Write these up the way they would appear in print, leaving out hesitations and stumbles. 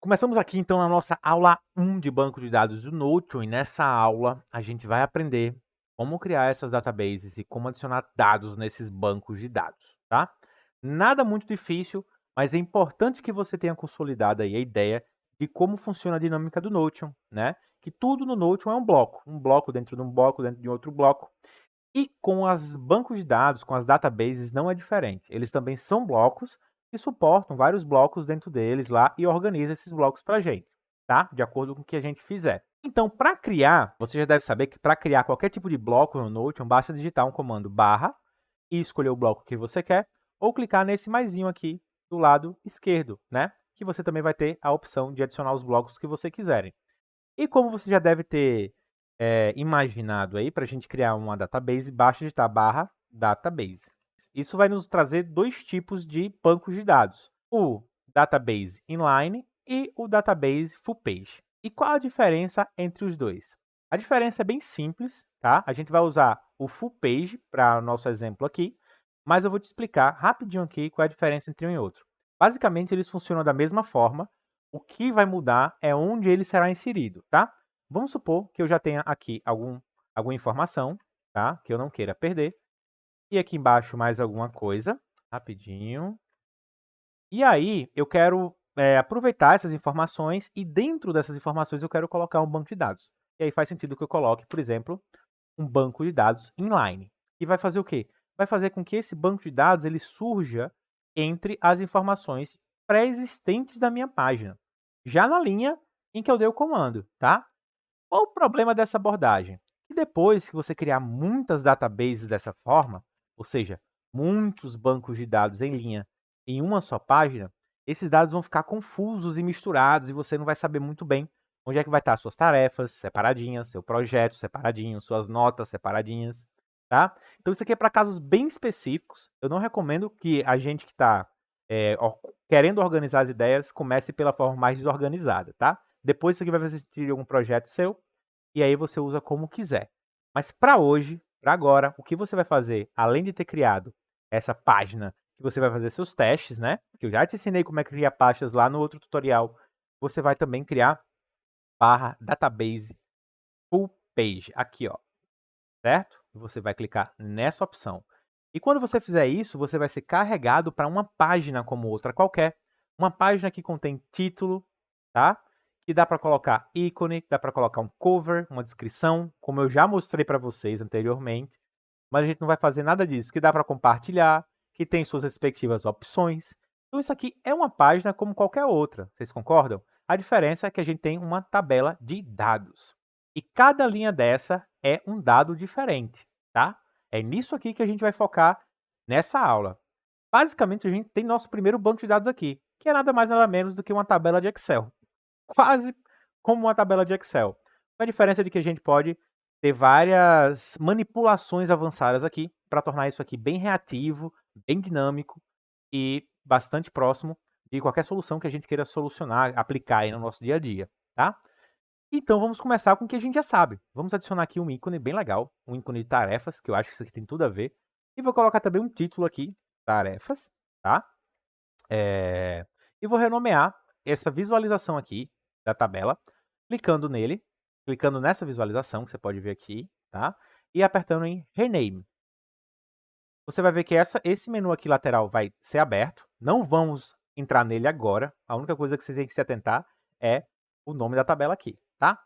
Começamos aqui então na nossa aula 1 de banco de dados do Notion, e nessa aula a gente vai aprender como criar essas databases e como adicionar dados nesses bancos de dados, tá? Nada muito difícil, mas é importante que você tenha consolidado aí a ideia de como funciona a dinâmica do Notion, né? Que tudo no Notion é um bloco dentro de um bloco, dentro de outro bloco. E com as bancos de dados, com as databases, não é diferente. Eles também são blocos que suportam vários blocos dentro deles lá e organiza esses blocos para a gente, tá? De acordo com o que a gente fizer. Então, para criar, você já deve saber que para criar qualquer tipo de bloco no Notion, basta digitar um comando barra e escolher o bloco que você quer, ou clicar nesse maisinho aqui do lado esquerdo, né? Que você também vai ter a opção de adicionar os blocos que você quiserem. E como você já deve ter imaginado aí, para a gente criar uma database, basta digitar barra database. Isso vai nos trazer dois tipos de bancos de dados: o database inline e o database full page. E qual a diferença entre os dois? A diferença é bem simples, tá? A gente vai usar o full page para o nosso exemplo aqui, mas eu vou te explicar rapidinho aqui qual é a diferença entre um e outro. Basicamente, eles funcionam da mesma forma, o que vai mudar é onde ele será inserido, tá? Vamos supor que eu já tenha aqui alguma informação, tá? Que eu não queira perder. E aqui embaixo mais alguma coisa, rapidinho. E aí eu quero aproveitar essas informações e dentro dessas informações eu quero colocar um banco de dados. E aí faz sentido que eu coloque, por exemplo, um banco de dados inline. E vai fazer o quê? Vai fazer com que esse banco de dados ele surja entre as informações pré-existentes da minha página, já na linha em que eu dei o comando, tá? Qual o problema dessa abordagem? Que depois que você criar muitas databases dessa forma, ou seja, muitos bancos de dados em linha em uma só página, esses dados vão ficar confusos e misturados e você não vai saber muito bem onde é que vai estar suas tarefas separadinhas, seu projeto separadinho, suas notas separadinhas, tá? Então isso aqui é para casos bem específicos. Eu não recomendo que a gente que está querendo organizar as ideias comece pela forma mais desorganizada, tá? Depois isso aqui vai fazer sentido em algum projeto seu, e aí você usa como quiser. Mas para hoje, para agora, o que você vai fazer, além de ter criado essa página que você vai fazer seus testes, né? Que eu já te ensinei como é que cria pastas lá no outro tutorial. Você vai também criar barra database full page, aqui ó, certo? Você vai clicar nessa opção. E quando você fizer isso, você vai ser carregado para uma página como outra qualquer. Uma página que contém título, tá? Que dá para colocar ícone, dá para colocar um cover, uma descrição, como eu já mostrei para vocês anteriormente. Mas a gente não vai fazer nada disso, que dá para compartilhar, que tem suas respectivas opções. Então isso aqui é uma página como qualquer outra, vocês concordam? A diferença é que a gente tem uma tabela de dados. E cada linha dessa é um dado diferente, tá? É nisso aqui que a gente vai focar nessa aula. Basicamente, a gente tem nosso primeiro banco de dados aqui, que é nada mais nada menos do que uma tabela de Excel. Quase como uma tabela de Excel. Com a diferença de que a gente pode ter várias manipulações avançadas aqui para tornar isso aqui bem reativo, bem dinâmico e bastante próximo de qualquer solução que a gente queira solucionar, aplicar aí no nosso dia a dia, tá? Então vamos começar com o que a gente já sabe. Vamos adicionar aqui um ícone bem legal, um ícone de tarefas, que eu acho que isso aqui tem tudo a ver. E vou colocar também um título aqui, tarefas, tá? E vou renomear essa visualização aqui da tabela, clicando nele, clicando nessa visualização que você pode ver aqui, tá? E apertando em Rename. Você vai ver que esse menu aqui lateral vai ser aberto. Não vamos entrar nele agora. A única coisa que você tem que se atentar é o nome da tabela aqui, tá?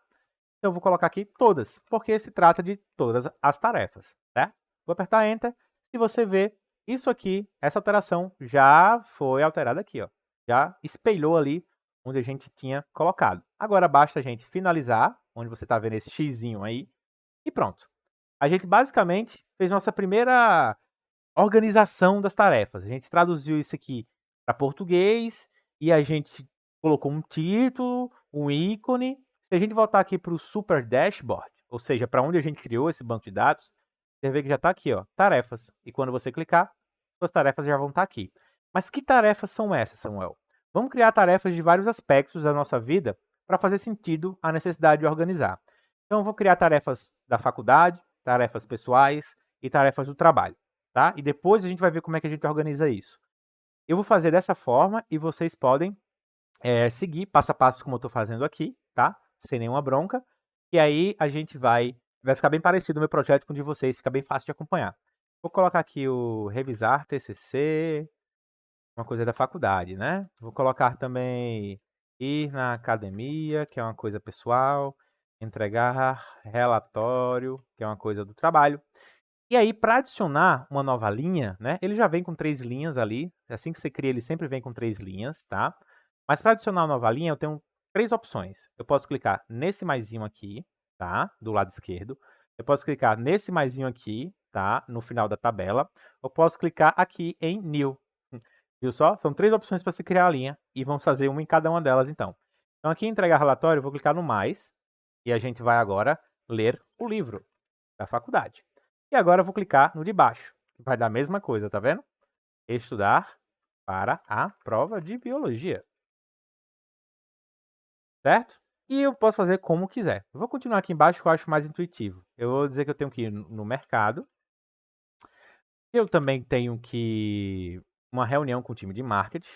Então eu vou colocar aqui todas, porque se trata de todas as tarefas, certo? Vou apertar Enter. Se você ver, isso aqui, essa alteração já foi alterada aqui, ó. Já espelhou ali onde a gente tinha colocado. Agora basta a gente finalizar, onde você está vendo esse xizinho aí, e pronto. A gente basicamente fez nossa primeira organização das tarefas. A gente traduziu isso aqui para português e a gente colocou um título, um ícone. Se a gente voltar aqui para o Super Dashboard, ou seja, para onde a gente criou esse banco de dados, você vê que já está aqui, ó, tarefas. E quando você clicar, suas tarefas já vão estar aqui. Mas que tarefas são essas, Samuel? Vamos criar tarefas de vários aspectos da nossa vida para fazer sentido a necessidade de organizar. Então, eu vou criar tarefas da faculdade, tarefas pessoais e tarefas do trabalho, tá? E depois a gente vai ver como é que a gente organiza isso. Eu vou fazer dessa forma e vocês podem seguir passo a passo como eu tô fazendo aqui, tá? Sem nenhuma bronca. E aí a gente vai ficar bem parecido o meu projeto com o de vocês, fica bem fácil de acompanhar. Vou colocar aqui o revisar TCC, uma coisa da faculdade, né? Vou colocar também ir na academia, que é uma coisa pessoal, entregar relatório, que é uma coisa do trabalho. E aí, para adicionar uma nova linha, né? Ele já vem com 3 linhas ali. Assim que você cria, ele sempre vem com 3 linhas, tá? Mas para adicionar uma nova linha, eu tenho 3 opções. Eu posso clicar nesse maisinho aqui, tá? Do lado esquerdo. Eu posso clicar nesse maisinho aqui, tá? No final da tabela. Eu posso clicar aqui em New. Viu só? São 3 opções para você criar a linha e vamos fazer uma em cada uma delas, então. Então, aqui em entregar relatório, eu vou clicar no mais e a gente vai agora ler o livro da faculdade. E agora eu vou clicar no de baixo, que vai dar a mesma coisa, tá vendo? Estudar para a prova de biologia. Certo? E eu posso fazer como quiser. Eu vou continuar aqui embaixo que eu acho mais intuitivo. Eu vou dizer que eu tenho que ir no mercado. Eu também tenho que uma reunião com o time de marketing.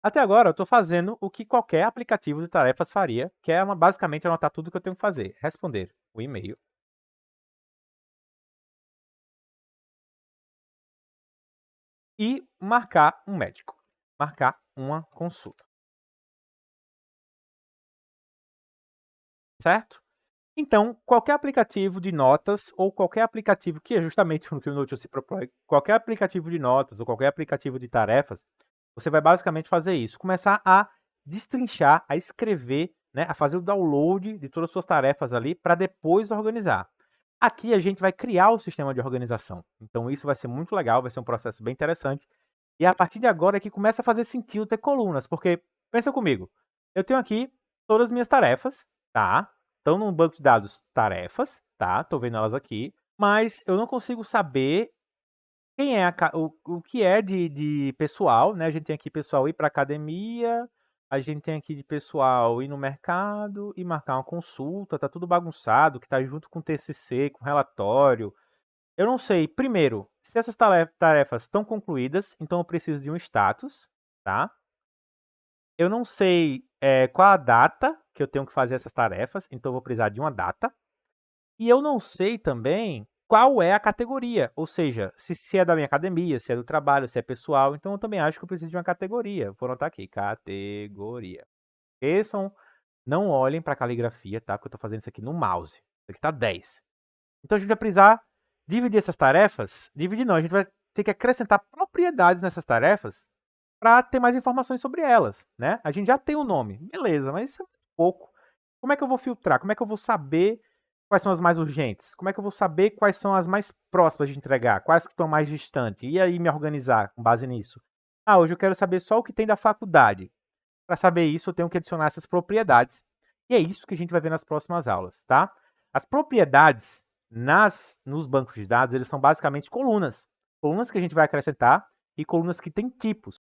Até agora eu estou fazendo o que qualquer aplicativo de tarefas faria, que é basicamente anotar tudo que eu tenho que fazer. Responder o e-mail. E marcar um médico. Marcar uma consulta. Certo? Então, qualquer aplicativo de notas ou qualquer aplicativo, que é justamente o que o Notion se propõe, qualquer aplicativo de notas ou qualquer aplicativo de tarefas, você vai basicamente fazer isso, começar a destrinchar, a escrever, né, a fazer o download de todas as suas tarefas ali para depois organizar. Aqui a gente vai criar o sistema de organização. Então isso vai ser muito legal, vai ser um processo bem interessante. E a partir de agora é que começa a fazer sentido ter colunas, porque pensa comigo, eu tenho aqui todas as minhas tarefas, tá? Estão num banco de dados tarefas, tá? Tô vendo elas aqui, mas eu não consigo saber quem é o que é de pessoal, né? A gente tem aqui pessoal ir para academia, a gente tem aqui de pessoal ir no mercado e marcar uma consulta, tá tudo bagunçado, que tá junto com o TCC, com relatório. Eu não sei, primeiro, se essas tarefas estão concluídas, então eu preciso de um status, tá? Eu não sei qual a data que eu tenho que fazer essas tarefas, então eu vou precisar de uma data. E eu não sei também qual é a categoria, ou seja, se é da minha academia, se é do trabalho, se é pessoal, então eu também acho que eu preciso de uma categoria. Vou anotar aqui, categoria. Esqueçam, não olhem para a caligrafia, tá? Porque eu estou fazendo isso aqui no mouse. Isso aqui tá 10. Então a gente vai precisar dividir essas tarefas. Dividir não, a gente vai ter que acrescentar propriedades nessas tarefas para ter mais informações sobre elas, né? A gente já tem o nome, beleza, mas isso é muito pouco. Como é que eu vou filtrar? Como é que eu vou saber quais são as mais urgentes? Como é que eu vou saber quais são as mais próximas de entregar? Quais que estão mais distantes? E aí me organizar com base nisso? Ah, hoje eu quero saber só o que tem da faculdade. Para saber isso, eu tenho que adicionar essas propriedades. E é isso que a gente vai ver nas próximas aulas, tá? As propriedades nos bancos de dados, eles são basicamente colunas. Colunas que a gente vai acrescentar e colunas que têm tipos.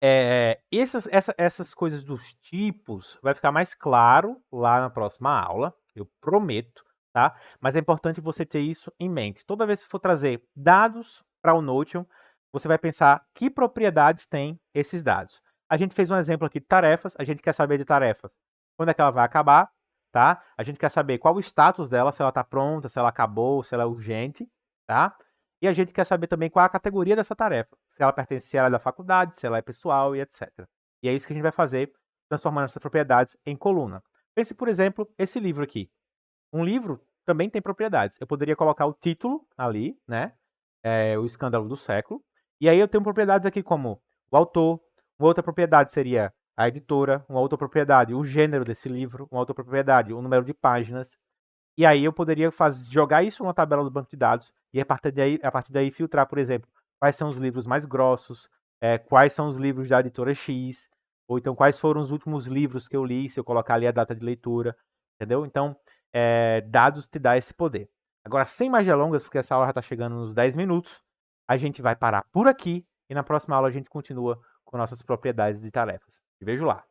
Essas coisas dos tipos vai ficar mais claro lá na próxima aula, eu prometo, tá? Mas é importante você ter isso em mente. Toda vez que for trazer dados para o Notion, você vai pensar que propriedades têm esses dados. A gente fez um exemplo aqui de tarefas, a gente quer saber de tarefas. Quando é que ela vai acabar, tá? A gente quer saber qual o status dela, se ela está pronta, se ela acabou, se ela é urgente, tá? E a gente quer saber também qual a categoria dessa tarefa, se ela pertence, se ela é da faculdade, se ela é pessoal e etc. E é isso que a gente vai fazer, transformando essas propriedades em coluna. Pense, por exemplo, esse livro aqui. Um livro também tem propriedades. Eu poderia colocar o título ali, né? O escândalo do século. E aí eu tenho propriedades aqui como o autor, uma outra propriedade seria a editora, uma outra propriedade, o gênero desse livro, uma outra propriedade, o número de páginas. E aí eu poderia jogar isso numa tabela do banco de dados e a partir daí filtrar, por exemplo, quais são os livros mais grossos, quais são os livros da editora X, ou então quais foram os últimos livros que eu li, se eu colocar ali a data de leitura, entendeu? Então, dados te dá esse poder. Agora, sem mais delongas, porque essa aula já está chegando nos 10 minutos, a gente vai parar por aqui e na próxima aula a gente continua com nossas propriedades e tarefas. Te vejo lá.